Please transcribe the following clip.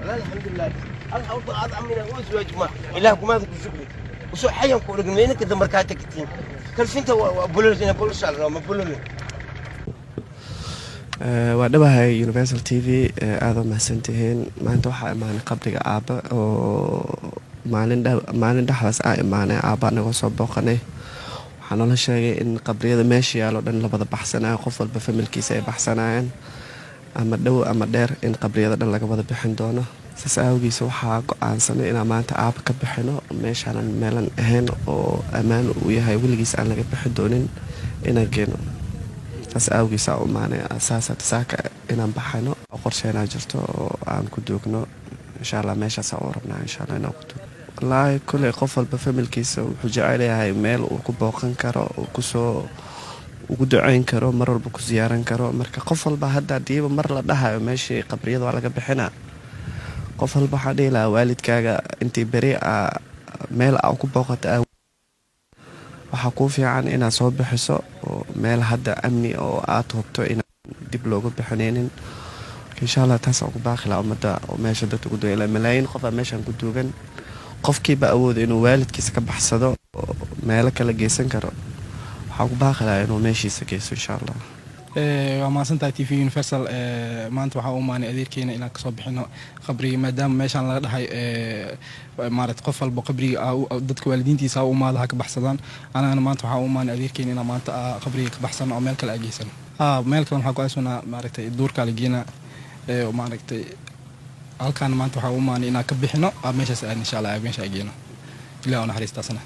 الحمد لله الحوض أضعم من الأوز يا جماعة إلهكم ما ذكر شغلي وسو حيا كورك منين كذا مركاتك كتير كل أنت وبولولين بولش على ما بولولين waa dhawahay Universal TV aad u mahadsantihiin maanta waxaa imaanay qabriga aaba oo maalin dhaxdaas imaanay aaba naga soo booqanay waxaa nala sheegay in qabriyada meesha yaalo dhan la wada baxsanayo qof walba familkiisa ay baxsanayaan ama dhow ama dheer in qabriyada dhan laga wada bixin doono saas awgiisa waxaa go'aansanay inaan maanta aaba ka bixino meeshaanan meelan ahayn oo ammaan u yahay weligiis aan laga bixi doonin inaan geeno saas awgiisa u maanay asaasad saaka inaan baxano oo qorsheena jirto oo aan ku doogno insha Allah meeshaas oo rabnaa insha Allah inaan ku doogno wallaahi kulli qof walba familkiisa wuxuu jecel yahay meel uu ku booqan karo oo ku soo ugu duceyn karo mar walba ku ziyaaran karo marka qof walba hadda diiba mar la dhahayo meeshii qabriyada waa laga bixinaa qof walba waxaa dhihi lahaa waalidkaaga intii beri meel aa ku booqata waxaa kuu fiican inaad soo bixiso oo meel hadda amni oo aad hubto inaan dib looga bixinaynin insha Allah taas aan ku baaqi lahaa ummadda oo meesha dadka ku duulay malaayiin qof meeshan ku duugan qofkiiba awood inuu waalidkiisa ka baxsado oo meel kala geysan karo waxaa ku baaqi lahaa inuu meeshiisa geyso insha Allah waa maasantahay TV Universal maanta waxaa u maanay adeerkeena inaan ka soo bixino qabriga maadaama meeshaan laga dhahay maarad qof walba qabriga dadka waalidiintiisa u maadaha ka baxsadaan anagana maanta waxaa u maanay adeerkeena inaan maanta qabriga ka baxsano oo meel kale ageysan meel kale waxaa ku aasunaa maaragtay duurka la geena maaragtay halkaan maanta waxaa u maanay inaan ka bixino meeshaas insha Allah meesha ageeno ilaa ona xariistaasna